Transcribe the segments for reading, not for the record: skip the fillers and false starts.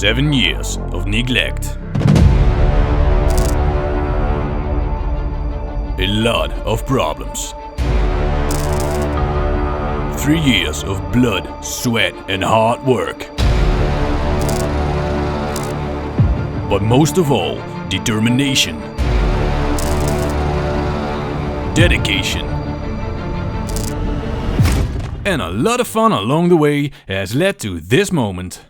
7 years of neglect. A lot of problems. 3 years of blood, sweat and hard work. But most of all, determination, dedication, and a lot of fun along the way has led to this moment.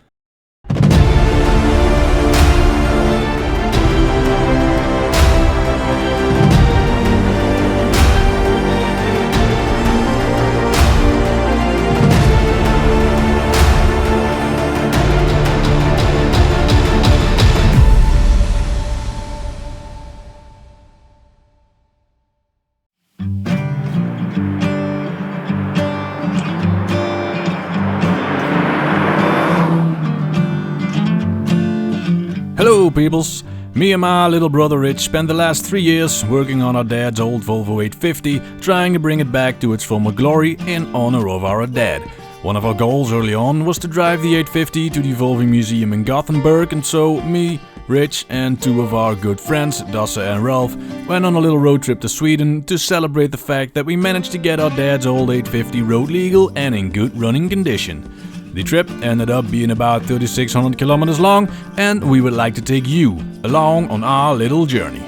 Hello peoples! Me and my little brother Rich spent the last 3 years working on our dad's old Volvo 850, trying to bring it back to its former glory in honor of our dad. One of our goals early on was to drive the 850 to the Volvo Museum in Gothenburg, and so me, Rich and 2 of our good friends, Dasse and Ralph, went on a little road trip to Sweden to celebrate the fact that we managed to get our dad's old 850 road legal and in good running condition. The trip ended up being about 3,600 kilometers long, and we would like to take you along on our little journey.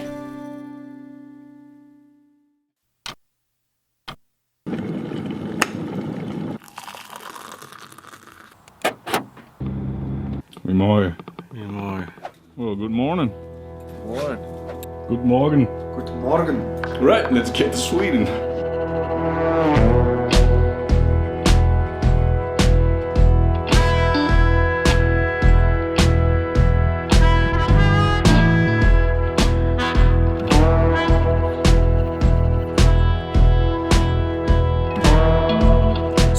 Goedemorgen. Goedemorgen. Well, good morning. Morgen. Good morning. Good morgen. Right, let's get to Sweden.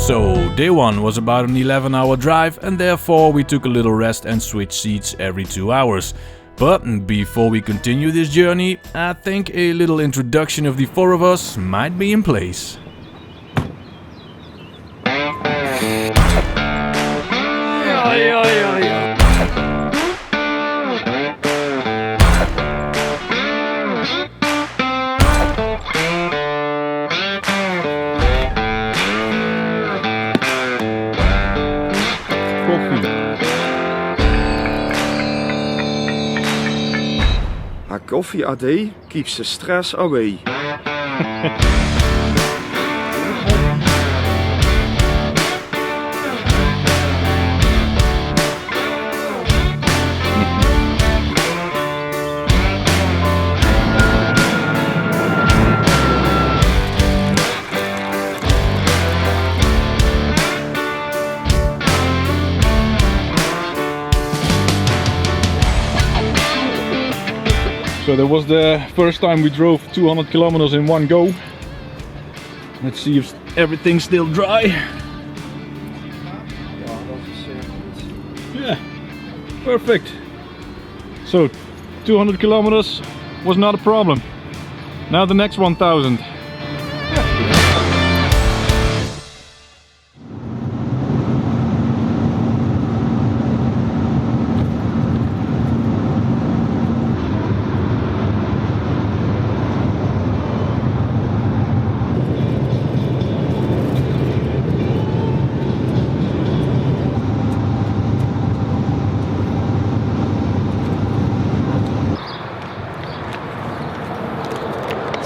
So, day 1 was about an 11-hour drive, and therefore we took a little rest and switched seats every 2 hours. But before we continue this journey, I think a little introduction of the 4 of us might be in place. A coffee a day keeps the stress away. So that was the first time we drove 200 kilometers in one go. Let's see if everything's still dry. Yeah, perfect. So 200 kilometers was not a problem. Now the next 1000.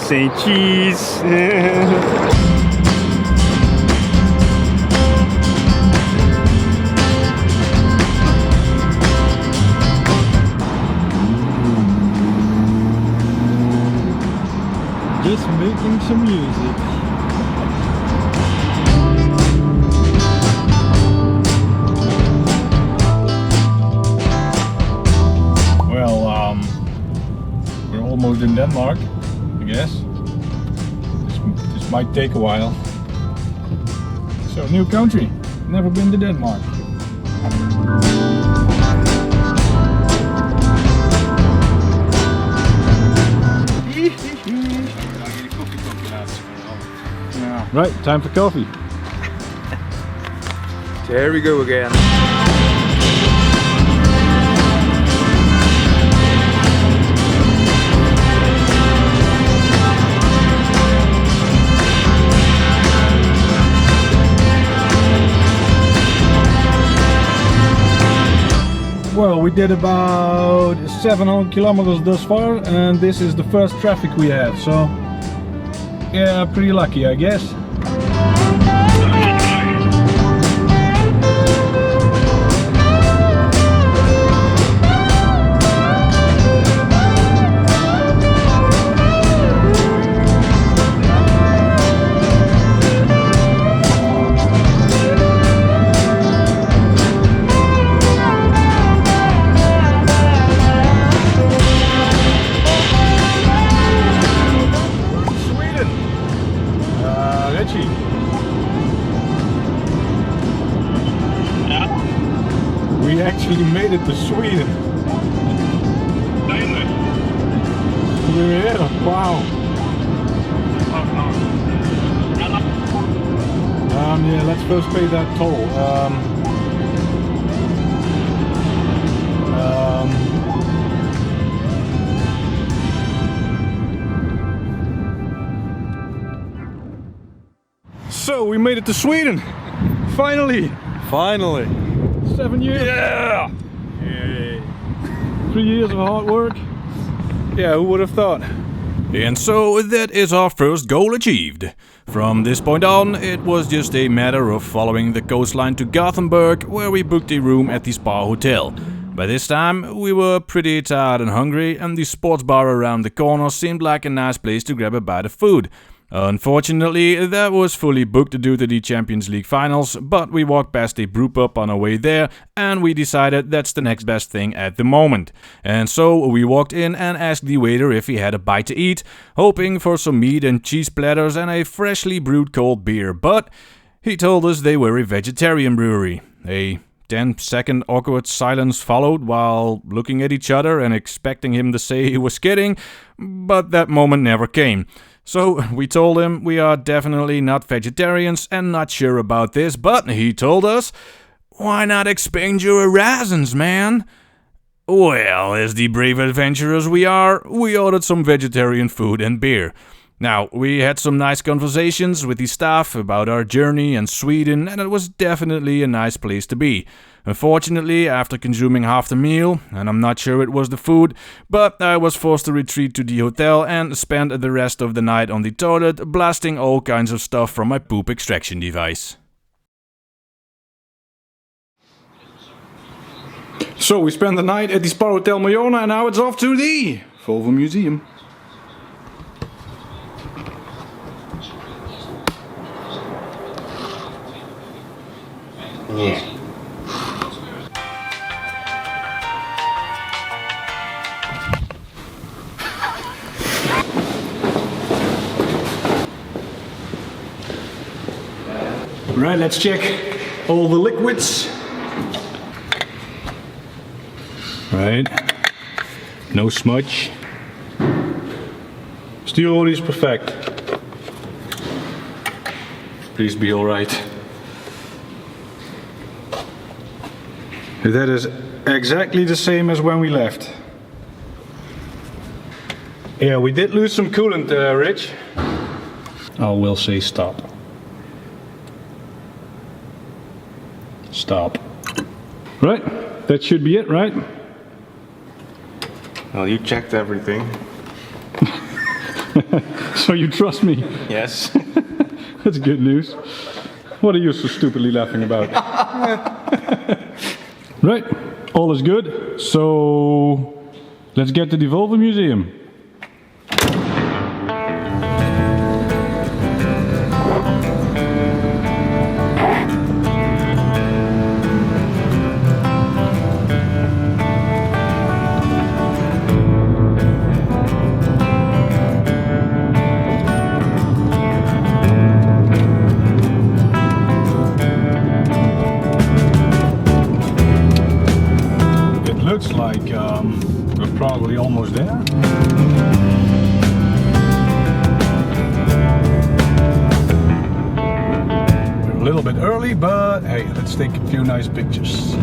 Say cheese. Just making some music. Well, we're almost in Denmark. Yes, this might take a while. So, new country, never been to Denmark. Right, time for coffee. There we go again. Well, we did about 700 kilometers thus far, and this is the first traffic we have, so yeah, pretty lucky, I guess. We actually made it to Sweden. We're here, wow. Yeah, let's first pay that toll. So we made it to Sweden, finally. Finally. 7 years. Yeah. 3 years of hard work. Yeah, who would have thought? And so that is our first goal achieved. From this point on, it was just a matter of following the coastline to Gothenburg, where we booked a room at the Spa Hotel. By this time, we were pretty tired and hungry, and the sports bar around the corner seemed like a nice place to grab a bite of food. Unfortunately, that was fully booked due to the Champions League finals, but we walked past a brewpub on our way there, and we decided that's the next best thing at the moment. And so we walked in and asked the waiter if he had a bite to eat, hoping for some meat and cheese platters and a freshly brewed cold beer, but he told us they were a vegetarian brewery. A 10-second awkward silence followed while looking at each other and expecting him to say he was kidding, but that moment never came. So we told him we are definitely not vegetarians and not sure about this, but he told us, why not expand your horizons, man? Well, as the brave adventurers we are, we ordered some vegetarian food and beer. Now, we had some nice conversations with the staff about our journey and Sweden, and it was definitely a nice place to be. Unfortunately, after consuming half the meal, and I'm not sure it was the food, but I was forced to retreat to the hotel and spend the rest of the night on the toilet blasting all kinds of stuff from my poop extraction device. So we spent the night at the Spa Hotel Majorna, and now it's off to the Volvo Museum. Yeah. Right, let's check all the liquids. Right, no smudge. Steel is perfect. Please be alright. That is exactly the same as when we left. Yeah, we did lose some coolant, Rich. I will say stop. Stop. Right, that should be it, right? Well, you checked everything. So you trust me? Yes. That's good news. What are you so stupidly laughing about? Right, all is good. So let's get to the Volvo Museum. Looks like we're probably almost there. We're a little bit early, but hey, let's take a few nice pictures.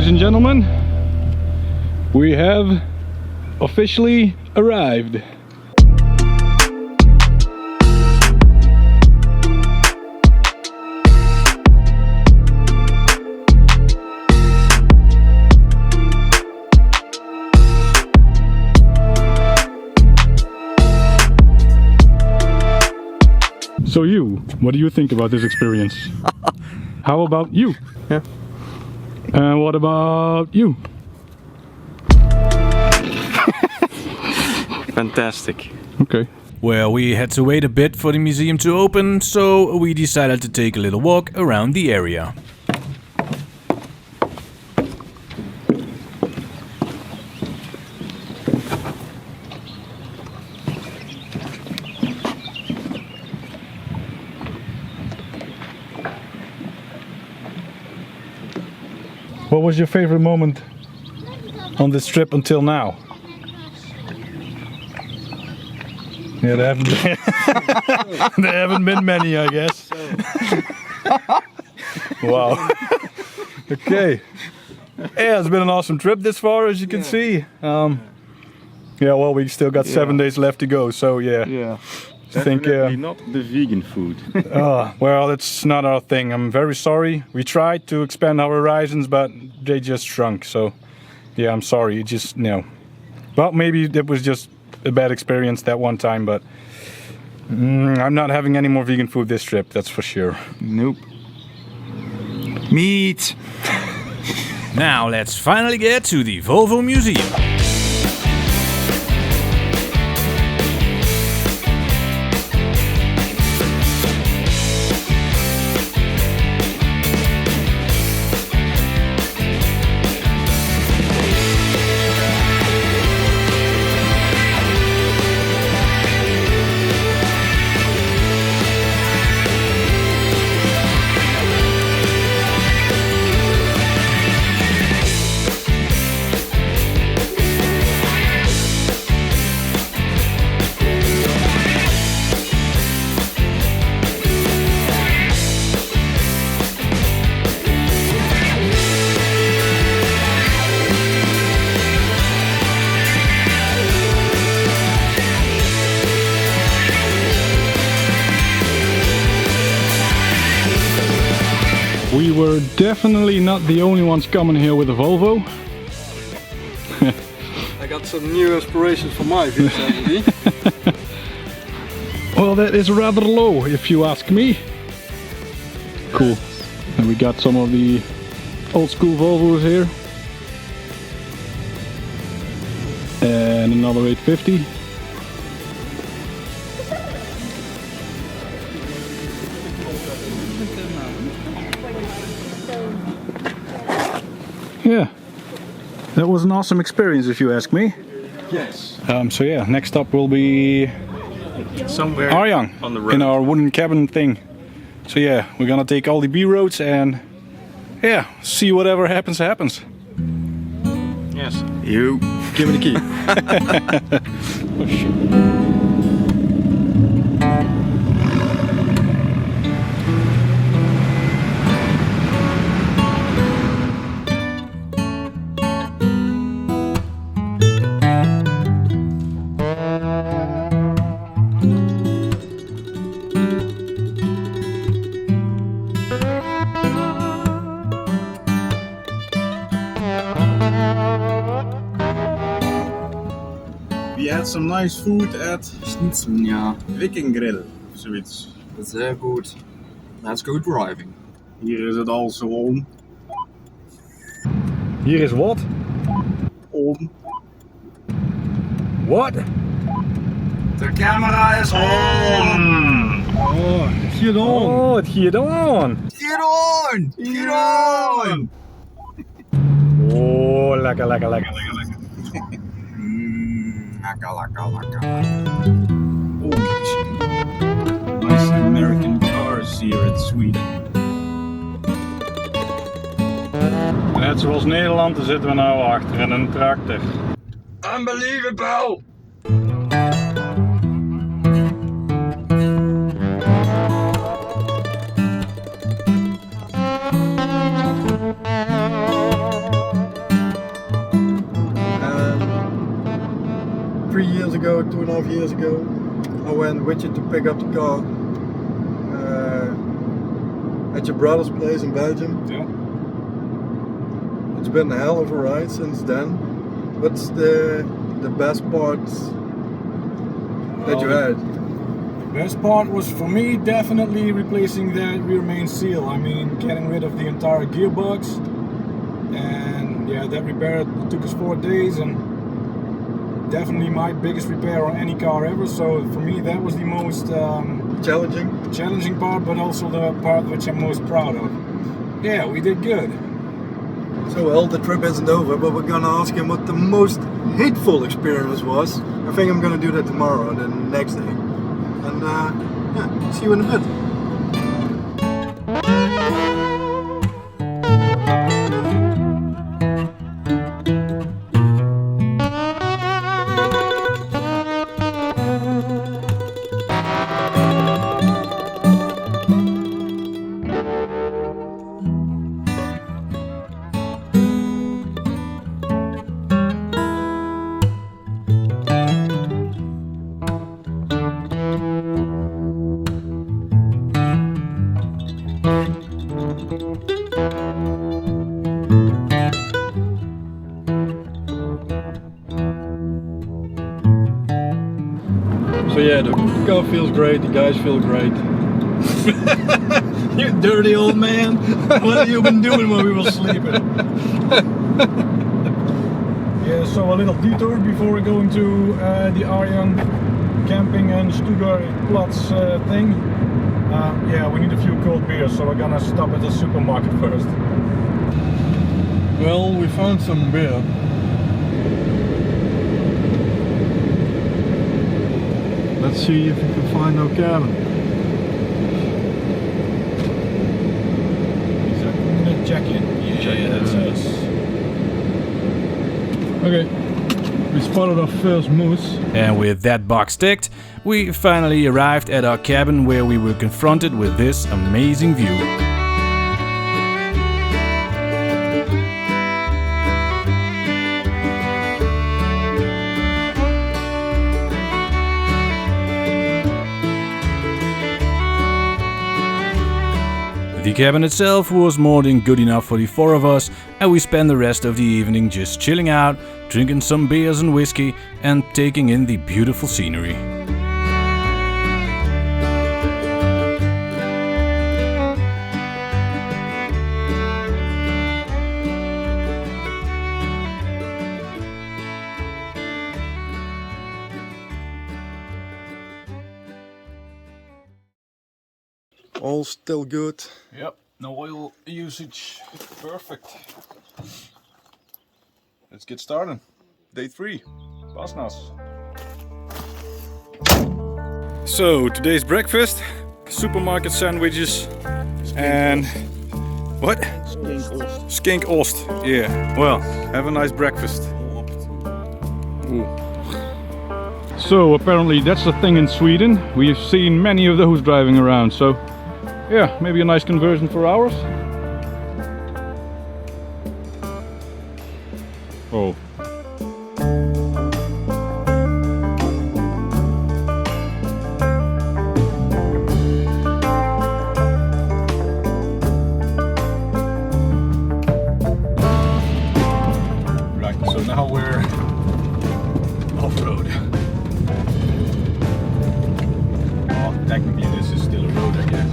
Ladies and gentlemen, we have officially arrived. So you, what do you think about this experience? How about you? Yeah. And what about you? Fantastic. Okay. Well, we had to wait a bit for the museum to open, so we decided to take a little walk around the area. What was your favorite moment on this trip until now? Yeah, there haven't been, there haven't been many, I guess. Wow. Okay. Yeah, it's been an awesome trip this far, as you can see. Yeah, well, we still got 7 days left to go, so yeah. Yeah. I think, Definitely not the vegan food. well, it's not our thing. I'm very sorry. We tried to expand our horizons, but they just shrunk. So, yeah, I'm sorry. It just, well, maybe it was just a bad experience that one time, but I'm not having any more vegan food this trip, that's for sure. Nope. Meat! Now let's finally get to the Volvo Museum. We were definitely not the only ones coming here with a Volvo. I got some new inspirations for my views. Well, that is rather low, if you ask me. Cool. And we got some of the old school Volvos here. And another 850. Yeah, that was an awesome experience, if you ask me. Yes. So yeah, next up will be Somewhere Arjäng on the road. in our wooden cabin thing. So yeah, we're gonna take all the B roads and yeah, see whatever happens happens. Yes. You. Give me the key. Oh, shit. We had some nice food at Schnitzel, Viking Grill, of zoiets. That's very good. That's good driving. Hier is het also on. Hier is wat? On. What? De camera is on! Oh, het gaat on. Oh, het gaat on. Get on! Get on! Oh, lekker, lekker, lekker. Lekker. Oh, nice American cars here in Sweden. Net zoals Nederland, daar zitten we nou achter in een tractor. Unbelievable! of years ago, I went with you to pick up the car at your brother's place in Belgium. Yeah. It's been a hell of a ride since then. What's the best part that you had? The best part was for me definitely replacing that rear main seal. I mean, getting rid of the entire gearbox. And yeah, that repair took us 4 days, and definitely my biggest repair on any car ever. So for me, that was the most challenging part, but also the part which I'm most proud of. Yeah, we did good. So well, the trip isn't over, but we're gonna ask him what the most hateful experience was. I think I'm gonna do that tomorrow or the next day. And yeah, see you in a bit. So yeah, the car feels great, the guys feel great. You dirty old man. What have you been doing while we were sleeping? Yeah, so a little detour before we're going to the Arjäng camping and Stuttgart Platz thing. Yeah, we need a few cold beers, so we're gonna stop at the supermarket first. Well, we found some beer. Let's see if we can find our cabin. Check-in. Yeah, that's us. Okay, we spotted our first moose. And with that box ticked, we finally arrived at our cabin, where we were confronted with this amazing view. The cabin itself was more than good enough for the 4 of us, and we spent the rest of the evening just chilling out, drinking some beers and whiskey, and taking in the beautiful scenery. All still good. Yep, no oil usage. Perfect. Let's get started. Day 3, Bastnäs. So today's breakfast: supermarket sandwiches and what? Skink ost. Yeah. Well, have a nice breakfast. Ooh. So apparently that's a thing in Sweden. We've seen many of those driving around. So yeah, maybe a nice conversion for ours. Oh. Right, so now we're off-road. Oh, technically this is still a road, I guess.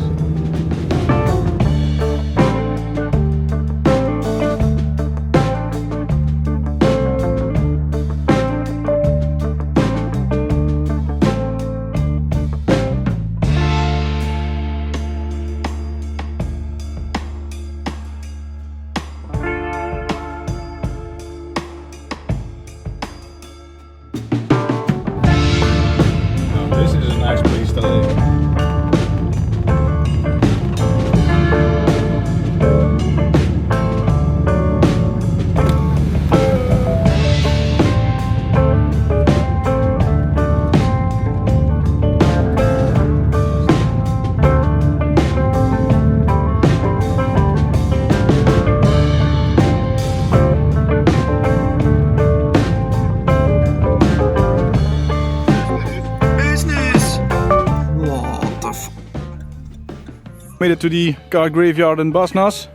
Made it to the car graveyard in Bastnäs,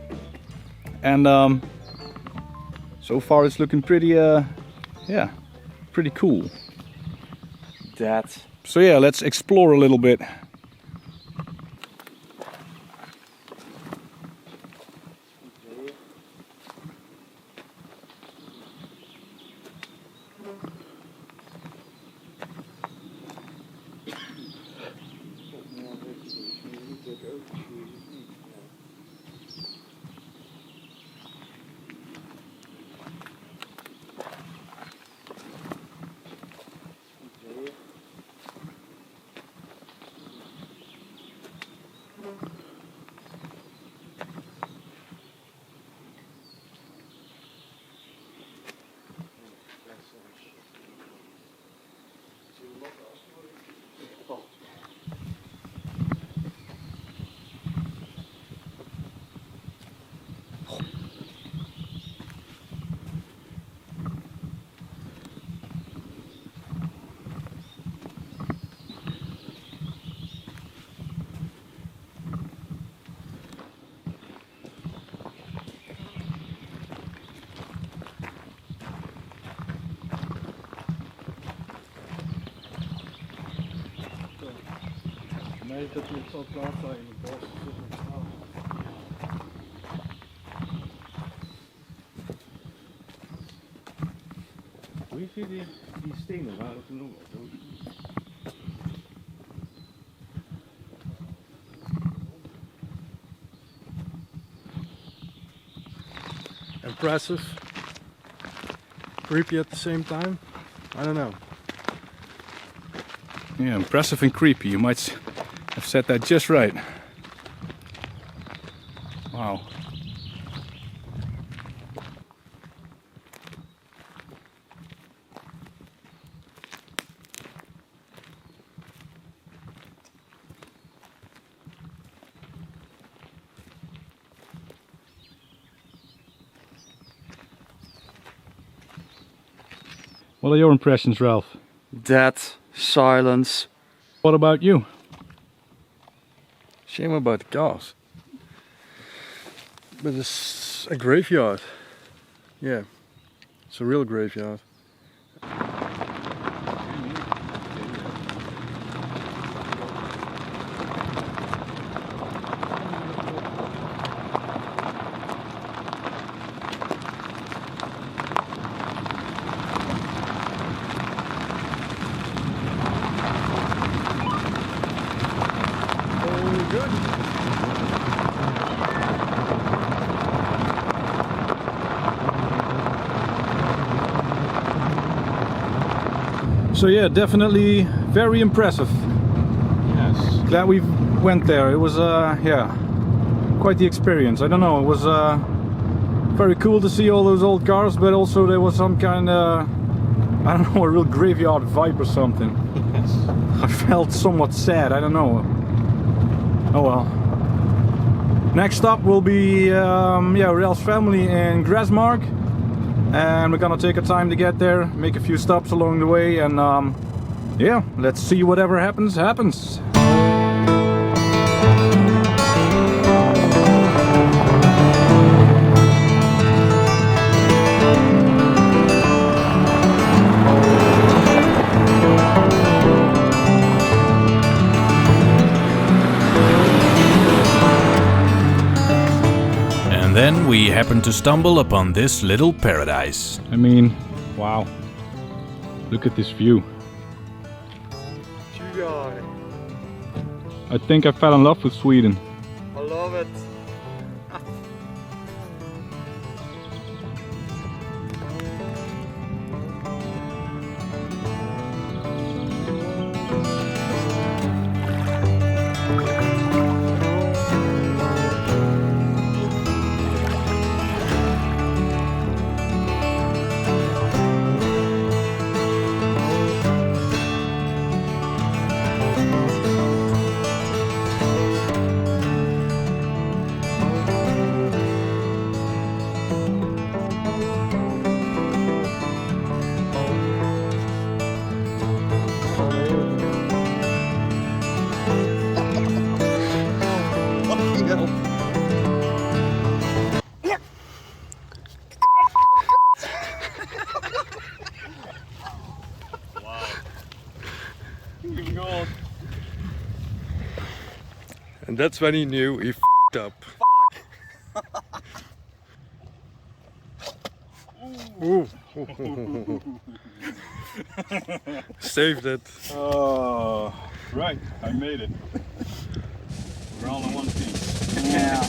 and so far it's looking pretty, yeah, pretty cool. So yeah, let's explore a little bit. Nee, dat moet zo klaar zijn in het bos. Hoe zie je die stenen waren er nog? Impressive. Creepy at the same time. I don't know. Yeah, impressive and creepy. You might have said that just right. Wow. What are your impressions, Ralph? Dead silence. What about you? Shame about the cars. But it's a graveyard. Yeah, it's a real graveyard. So yeah, definitely very impressive. Yes. Glad we went there. It was yeah, quite the experience. I don't know, it was very cool to see all those old cars, but also there was some kind of, I don't know, a real graveyard vibe or something. Yes. I felt somewhat sad, I don't know. Oh well. Next stop will be yeah, Ralph's family in Gräsmark. And we're gonna take our time to get there, make a few stops along the way, and yeah, let's see whatever happens, happens. Then we happened to stumble upon this little paradise. I mean, wow. Look at this view. I think I fell in love with Sweden. I love it. And that's when he knew he f***ed up. Ooh. Saved it. Oh, right, I made it. We're all in one piece. Yeah.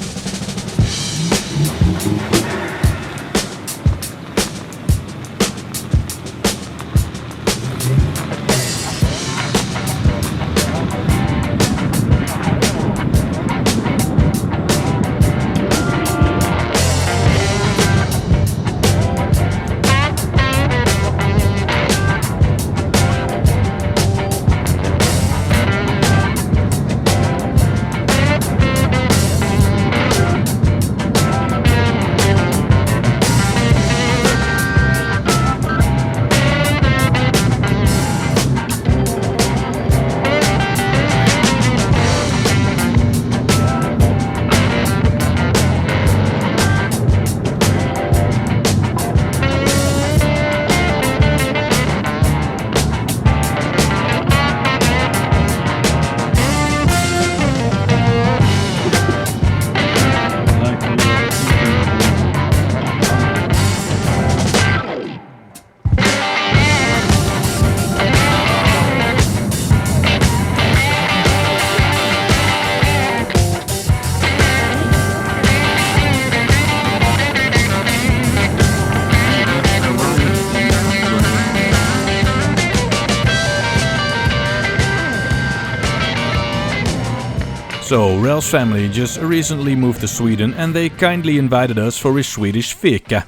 So, Ralph's family just recently moved to Sweden and they kindly invited us for a Swedish fika.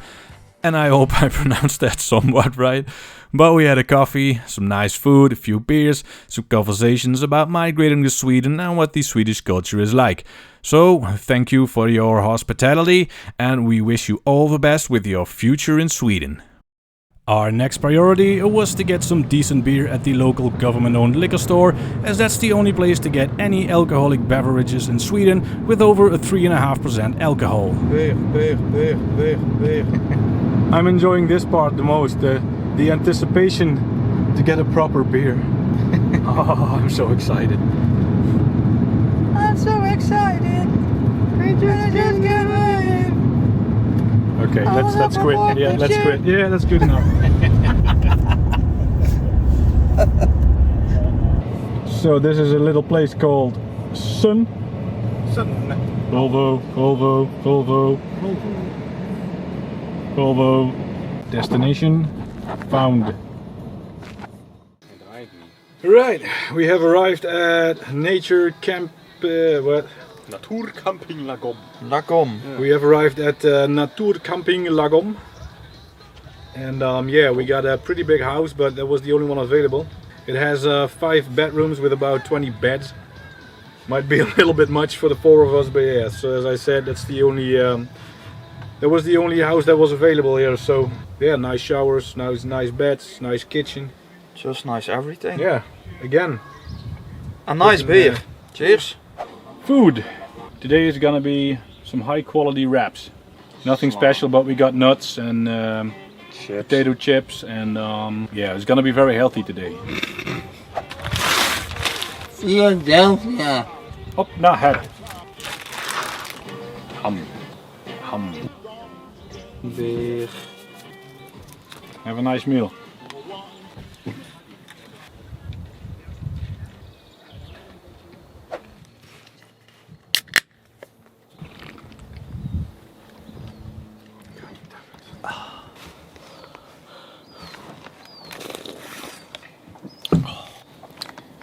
And I hope I pronounced that somewhat right. But we had a coffee, some nice food, a few beers, some conversations about migrating to Sweden and what the Swedish culture is like. So, thank you for your hospitality and we wish you all the best with your future in Sweden. Our next priority was to get some decent beer at the local government-owned liquor store, as that's the only place to get any alcoholic beverages in Sweden with over a 3.5% alcohol. Beer. I'm enjoying this part the most, the anticipation to get a proper beer. Oh, I'm so excited. I'm so excited. We just get ready. Okay, let's quit. Yeah, let's quit. Yeah, that's good enough. So this is a little place called Sun. Volvo. Destination found. Right, we have arrived at Nature Camp. Natuurcamping Lagom. Lagom. We have arrived at Natuurcamping Lagom. And yeah, we got a pretty big house, but that was the only one available. It has 5 bedrooms with about 20 beds. Might be a little bit much for the 4 of us, but yeah, so as I said, that's the only that was the only house that was available here. So yeah, nice showers, nice beds, nice kitchen. Just nice everything. Yeah, again. A nice beer. Cheers. Food. Today is gonna be some high quality wraps. Nothing special, but we got nuts and potato chips and yeah, it's gonna be very healthy today. Philadelphia. Op naar her. Ham. Beer. Have a nice meal.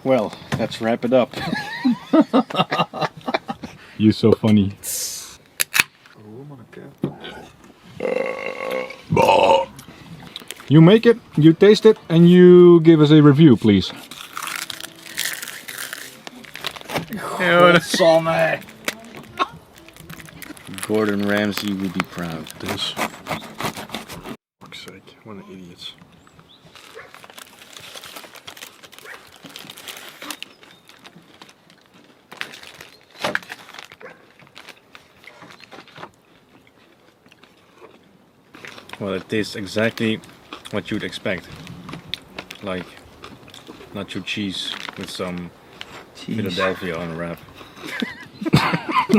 Well, let's wrap it up. You're so funny. You make it, you taste it, and you give us a review, please. Gordon Ramsay would be proud. This. Fuck's sake, what an idiots. Well, it tastes exactly what you'd expect. Like nacho cheese with some Philadelphia on a wrap. So,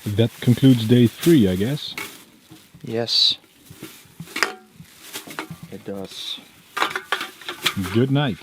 that concludes day 3, I guess. Yes. It does. Good night.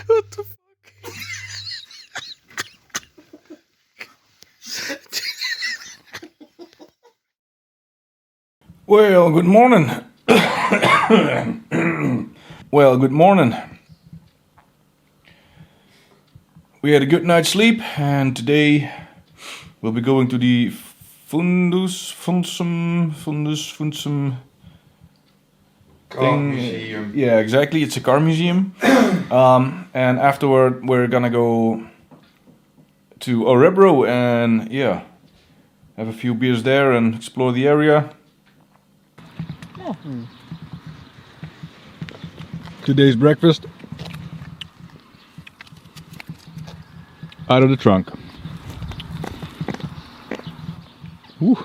What the fuck? Well, good morning. Well, good morning. We had a good night's sleep, and today we'll be going to the Fundsum Car museum. Yeah, exactly. It's a car museum. And afterward, we're gonna go to Örebro and have a few beers there and explore the area. Today's breakfast out of the trunk. Whew.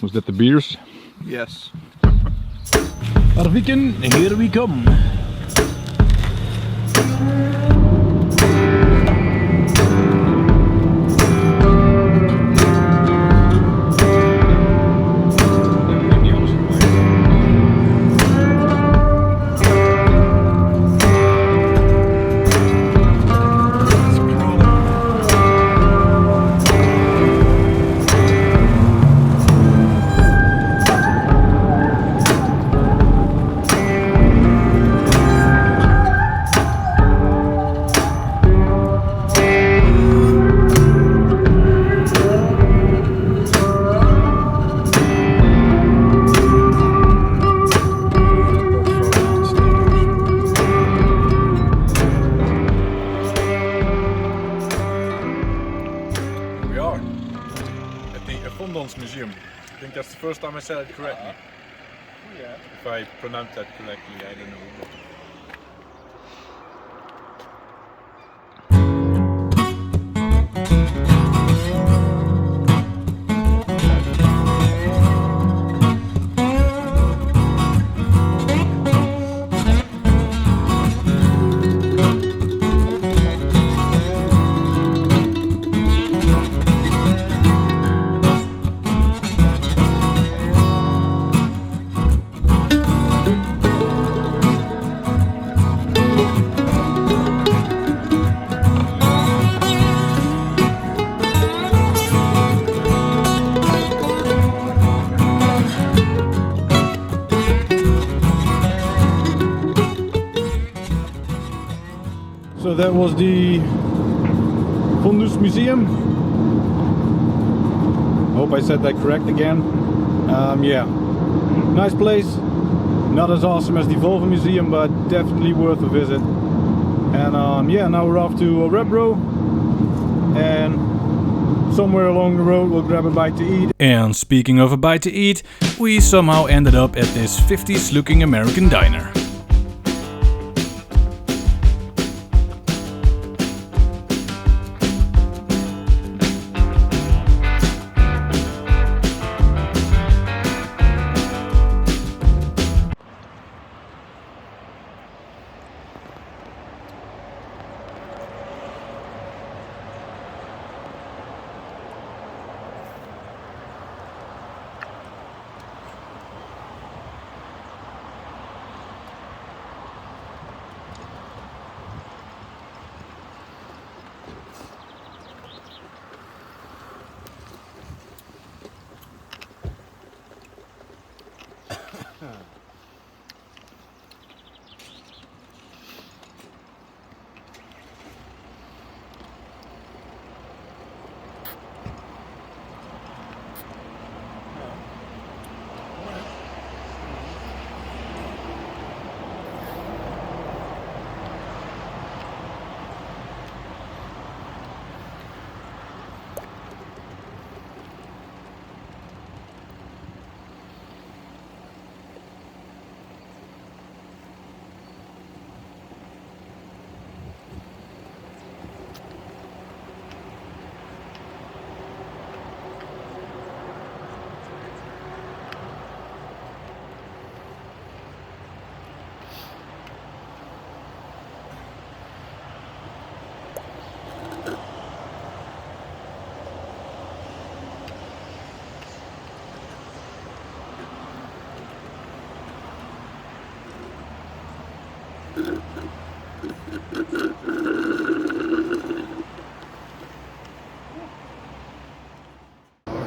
Was that the beers? Yes. Arviken, here we come. Fordonsmuseum. I think that's the first time I said it correctly. Yeah. If I pronounced that correctly, I don't know. So that was the Fordonsmuseum. I hope I said that correct again. Yeah, nice place. Not as awesome as the Volvo Museum, but definitely worth a visit. And yeah, now we're off to Örebro, and somewhere along the road we'll grab a bite to eat. And speaking of a bite to eat, we somehow ended up at this 50s looking American diner.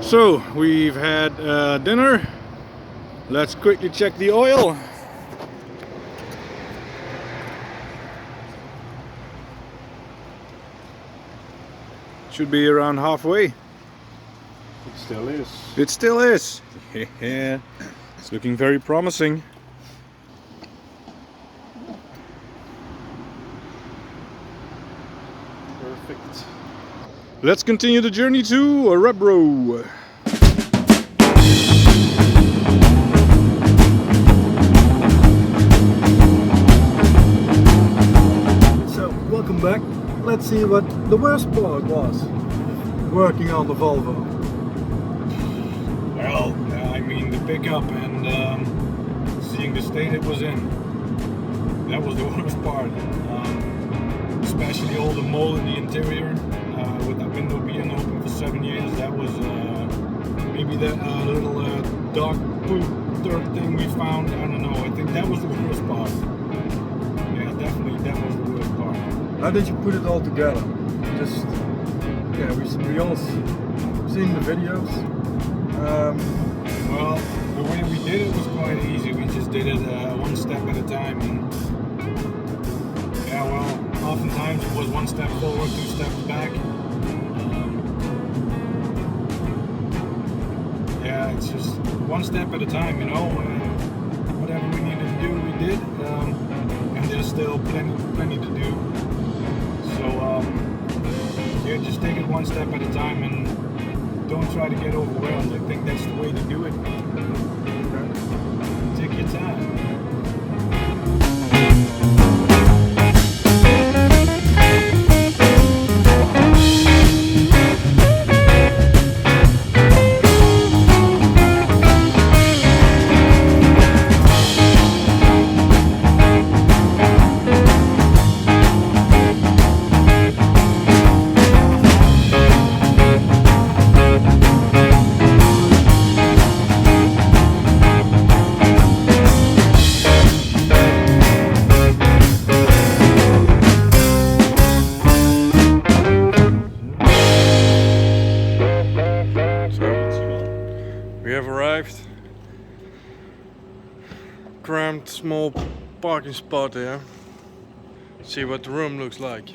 So we've had dinner. Let's quickly check the oil. Should be around halfway. It still is. It still is. Yeah, it's looking very promising. Perfect. Let's continue the journey to Örebro. So, welcome back. Let's see what the worst part was working on the Volvo. Well, I mean the pickup and seeing the state it was in. That was the worst part. Especially all the mold in the interior. With that window being open for 7 years, that was maybe that little dog poop dirt thing we found. I don't know. I think that was the worst part. Yeah, definitely that was the worst part. How did you put it all together? Just, yeah, we all seen the videos. Well, the way we did it was quite easy. We just did it one step at a time. And yeah, well, oftentimes it was one step forward, 2 steps back. Yeah, it's just one step at a time, you know. Whatever we needed to do, we did. And there's still plenty to do. So yeah, just take it one step at a time and don't try to get overwhelmed. I think that's the way to do it. Take your time. Cramped small parking spot here. See what the room looks like.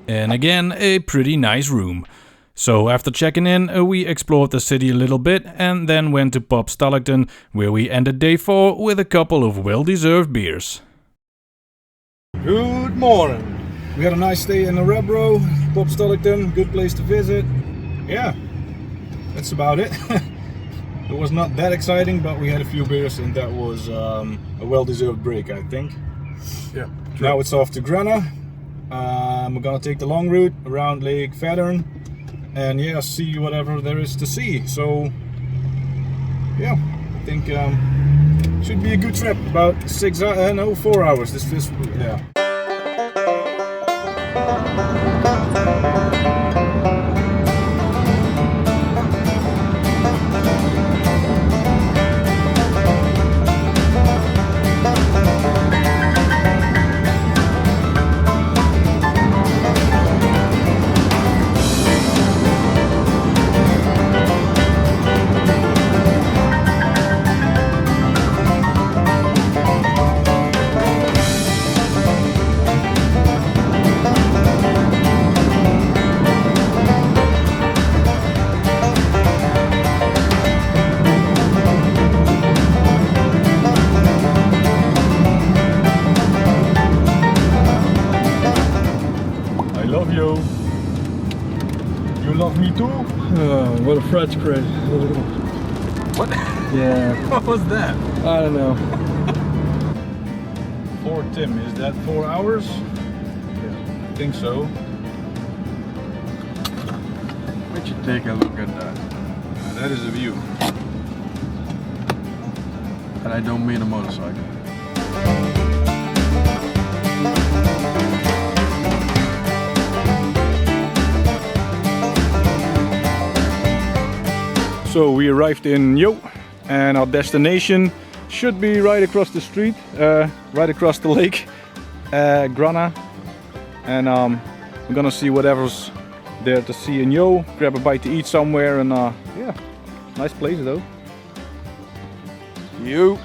And again, a pretty nice room. So after checking in, we explored the city a little bit and then went to Pub Stallington, where we ended day 4 with a couple of well-deserved beers. Good morning. We had a nice stay in Örebro, Pub Stallington, good place to visit. Yeah, that's about it. It was not that exciting, but we had a few beers and that was a well-deserved break, I think. Yeah. Now it's off to Gränna. We're gonna take the long route around Lake Vättern and yeah, see whatever there is to see. So yeah, I think should be a good trip. About 4 hours. This yeah. You love me too? What a French craze. What? Yeah. What was that? I don't know. For Tim, is that 4 hours? Yeah, I think so. Why don't you take a look at that? That is a view. And I don't mean a motorcycle. So we arrived in Yo, and our destination should be right across the street, right across the lake, Gränna. And we're gonna see whatever's there to see in Yo, grab a bite to eat somewhere, and yeah, Nice place though. You.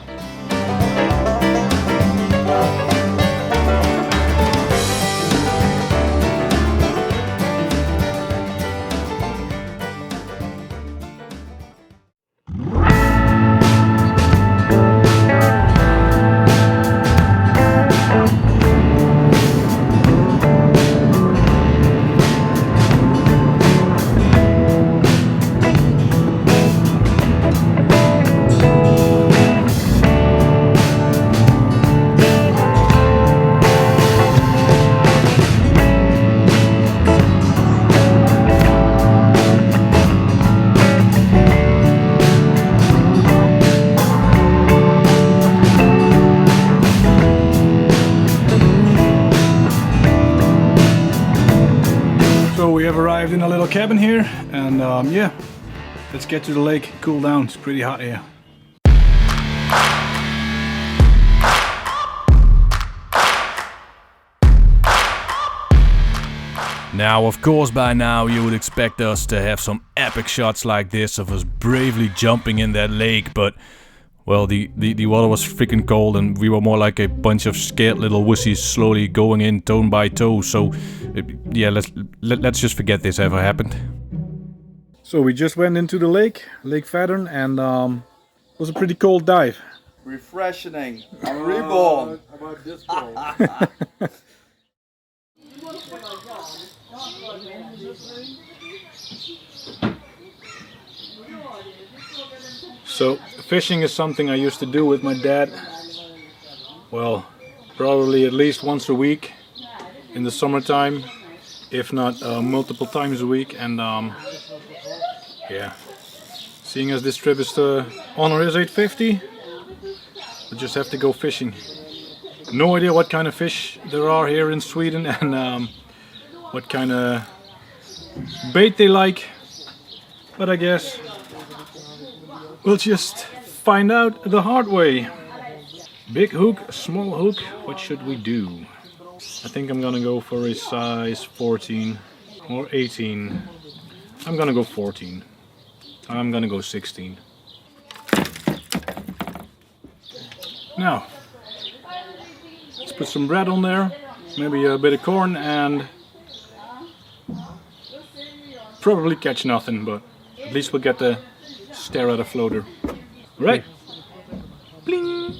We have arrived in a little cabin here, and yeah, let's get to the lake, cool down. It's pretty hot here. Now, of course, by now you would expect us to have some epic shots like this of us bravely jumping in that lake, but well, the water was freaking cold and we were more like a bunch of scared little wussies slowly going in toe by toe, so yeah, let's just forget this ever happened. So we just went into the lake, Lake Vättern, and it was a pretty cold dive. Refreshing. I'm reborn. About this cold. So fishing is something I used to do with my dad. Well, probably at least once a week in the summertime, if not multiple times a week. And yeah, seeing as this trip is to honor his 850, we just have to go fishing. No idea what kind of fish there are here in Sweden and what kind of bait they like, but I guess we'll just find out the hard way. Big hook, small hook, what should we do? I think I'm gonna go for a size 14 or 18. I'm gonna go 14. I'm gonna go 16. Now, let's put some bread on there, maybe a bit of corn, and probably catch nothing, but at least we'll get the stare at a floater. Right? Bling!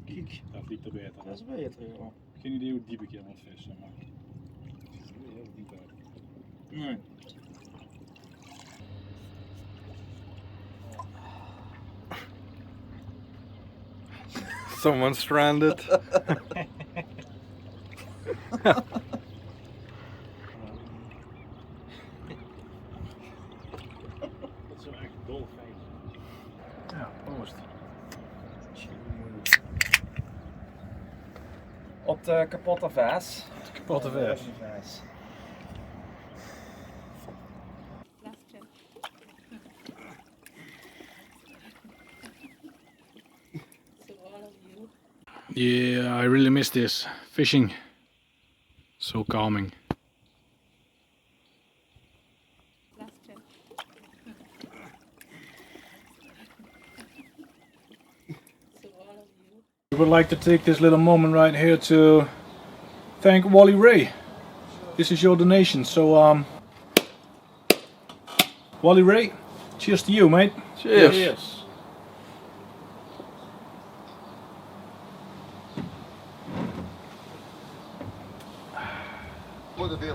Kijk, dat vliegt er beter. Dat is beter, ja. Geen idee hoe diep ik hier moet vissen, maar het ziet er heel diep uit. Nee. Someone stranded. Ja, proost. Op de kapotte vaas. Kapotte vers. Yeah, I really miss this. Fishing. So calming. We would like to take this little moment right here to thank Wally Ray. This is your donation, so Wally Ray, cheers to you, mate. Cheers. Cheers.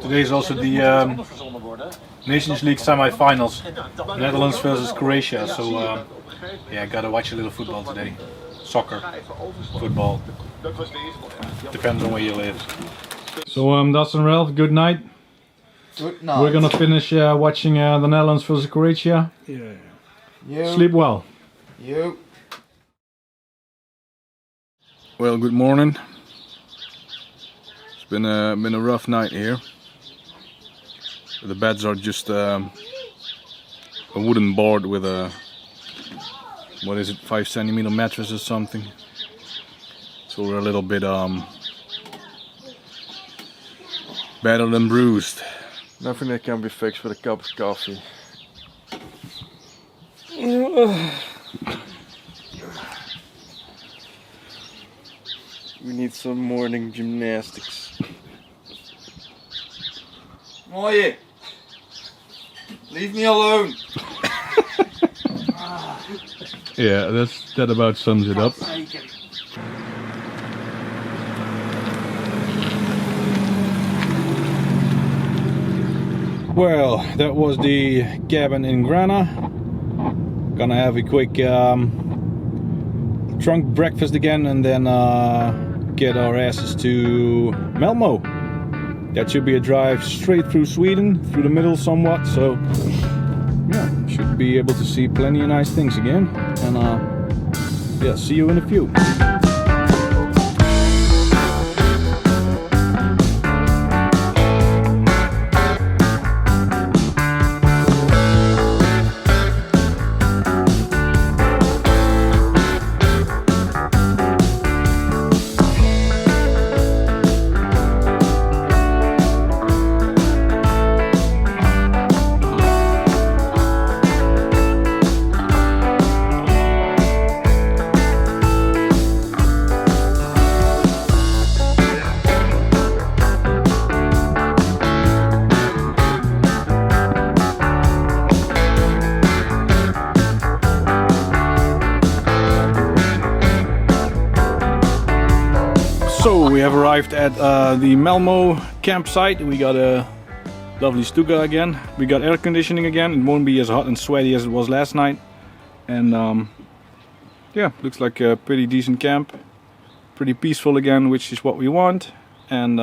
Today is also the Nations League semi-finals, Netherlands versus Croatia. So yeah, gotta watch a little football today. Soccer, football. Depends on where you live. So Dustin and Ralph, good night. Good night. We're gonna finish watching the Netherlands versus Croatia. Yeah. You. Sleep well. You. Well, good morning. It's been a rough night here. The beds are just a wooden board with a, what is it, 5 centimeter mattress or something. So we're a little bit Better than bruised. Nothing that can be fixed with a cup of coffee. We need some morning gymnastics. Moje! Leave me alone! Yeah, that about sums it up. Well, that was the cabin in Gränna. Gonna have a quick trunk breakfast again and then get our asses to Malmö. That should be a drive straight through Sweden, through the middle somewhat, so yeah, should be able to see plenty of nice things again. And yeah, see you in a few. So we have arrived at the Malmö campsite. We got a lovely stuga again. We got air conditioning again. It won't be as hot and sweaty as it was last night. And yeah, looks like a pretty decent camp. Pretty peaceful again, which is what we want. And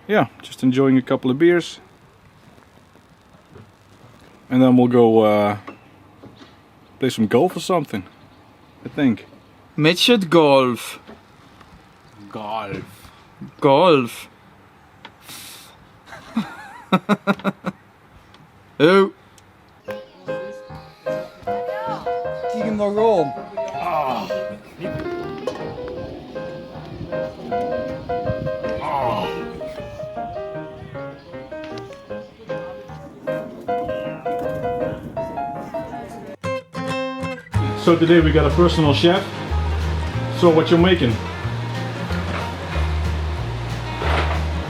yeah, just enjoying a couple of beers. And then we'll go play some golf or something, I think. Midget golf. Golf. Golf. Oh. Kijk hem nog om. So today we got a personal chef. So what you making?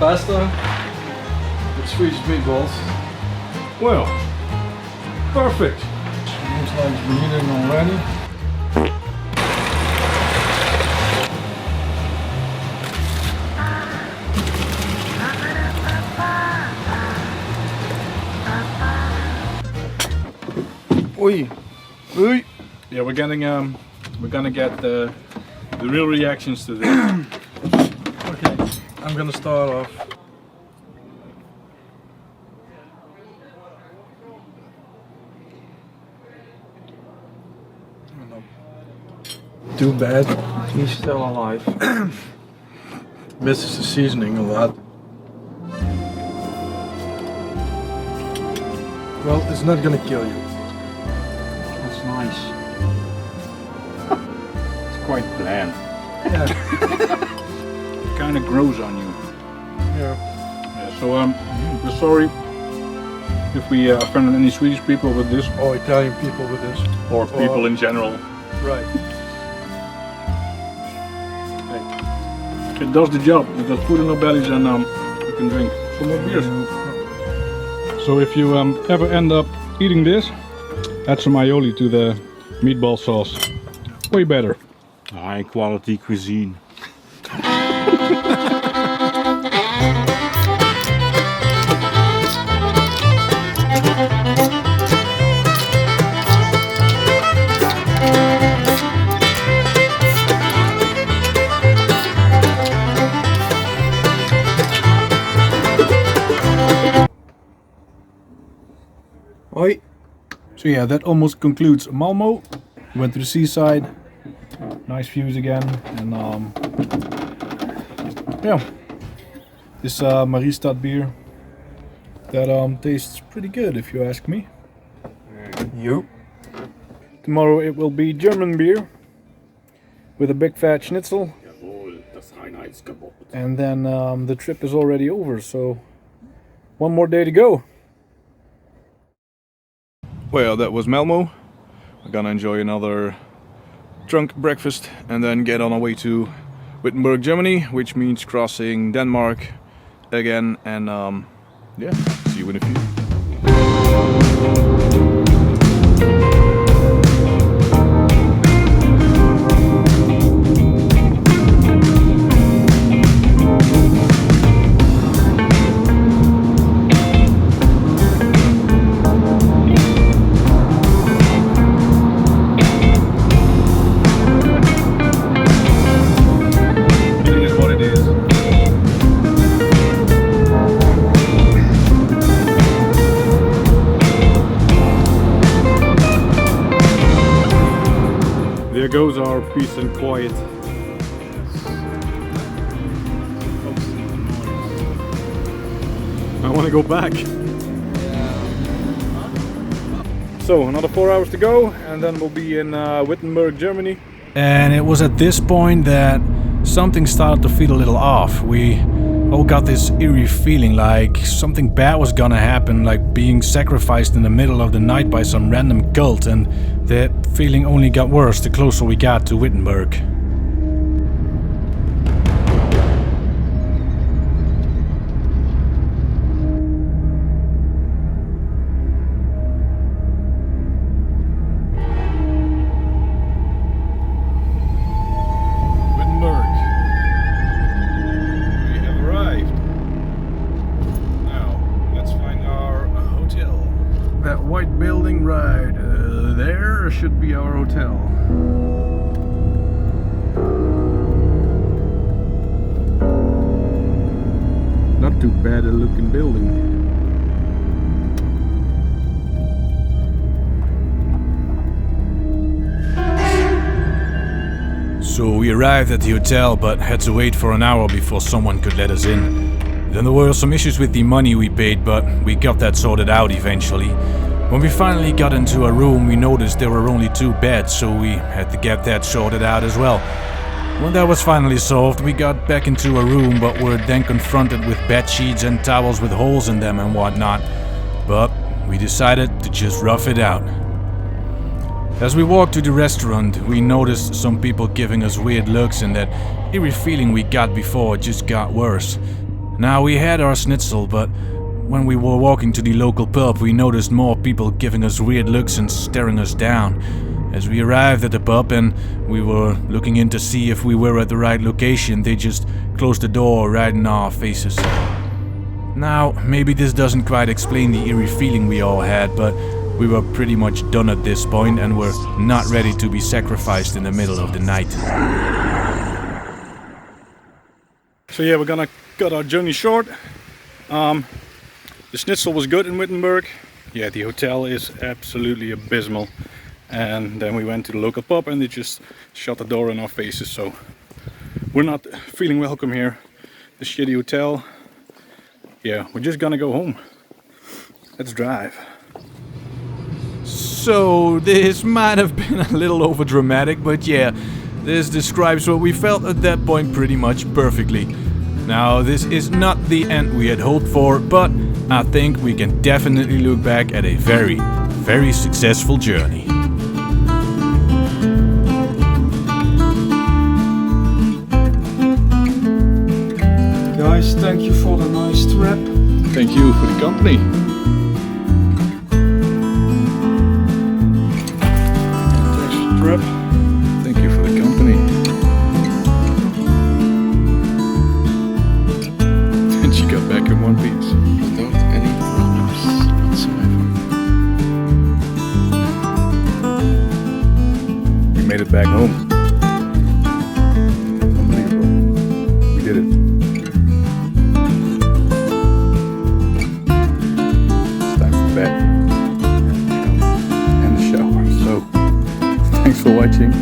Pasta with Swedish meatballs. Well, perfect. Looks like it's been eating already. Oi. Oi. Yeah, we're gonna get the real reactions to this. Okay, I'm gonna start off. Too bad, he's still alive. Misses the seasoning a lot. Well, it's not gonna kill you. That's nice. It's quite bland. Yeah. It kind of grows on you. Yeah. Yeah, so we're sorry if we offended any Swedish people with this, Or Italian people with this. or people in general. Right. It does the job. It does food in our bellies, and we can drink some more beers. So if you ever end up eating this, add some aioli to the meatball sauce. Way better. High quality cuisine. Oi. So yeah, that almost concludes Malmö. Went to the seaside, nice views again, and yeah, this Mariestad beer that tastes pretty good if you ask me. You. Tomorrow it will be German beer with a big fat schnitzel And then the trip is already over, so one more day to go. Well, that was Malmö. We're gonna enjoy another drunk breakfast and then get on our way to Wittenburg, Germany, which means crossing Denmark again, and yeah, see you in a few. There goes our peace and quiet. I want to go back. So another 4 hours to go, and then we'll be in Wittenburg, Germany. And it was at this point that something started to feel a little off. We all got this eerie feeling like something bad was gonna happen, like being sacrificed in the middle of the night by some random cult, and the feeling only got worse the closer we got to Wittenburg. That white building right there should be our hotel. Not too bad a looking building. So we arrived at the hotel, but had to wait for an hour before someone could let us in. Then there were some issues with the money we paid, but we got that sorted out eventually. When we finally got into a room, we noticed there were only 2 beds, so we had to get that sorted out as well. When that was finally solved, we got back into a room, but were then confronted with bed sheets and towels with holes in them and whatnot. But we decided to just rough it out. As we walked to the restaurant, we noticed some people giving us weird looks, and that eerie feeling we got before just got worse. Now, we had our schnitzel, but when we were walking to the local pub, we noticed more people giving us weird looks and staring us down. As we arrived at the pub and we were looking in to see if we were at the right location, they just closed the door right in our faces. Now, maybe this doesn't quite explain the eerie feeling we all had, but we were pretty much done at this point and were not ready to be sacrificed in the middle of the night. So yeah, we're gonna cut our journey short. The schnitzel was good in Wittenburg. Yeah, the hotel is absolutely abysmal. And then we went to the local pub and they just shut the door in our faces. So we're not feeling welcome here. The shitty hotel. Yeah, we're just gonna go home. Let's drive. So this might have been a little over dramatic, but yeah, this describes what we felt at that point pretty much perfectly. Now, this is not the end we had hoped for, but I think we can definitely look back at a very, very successful journey. Guys, thank you for the nice trip. Thank you for the company. Thanks for the trip. Thank you for the company. And she got back in one piece. Without any problems whatsoever. We made it back home. Unbelievable. We did it. It's time for bed. And the shower. So, thanks for watching.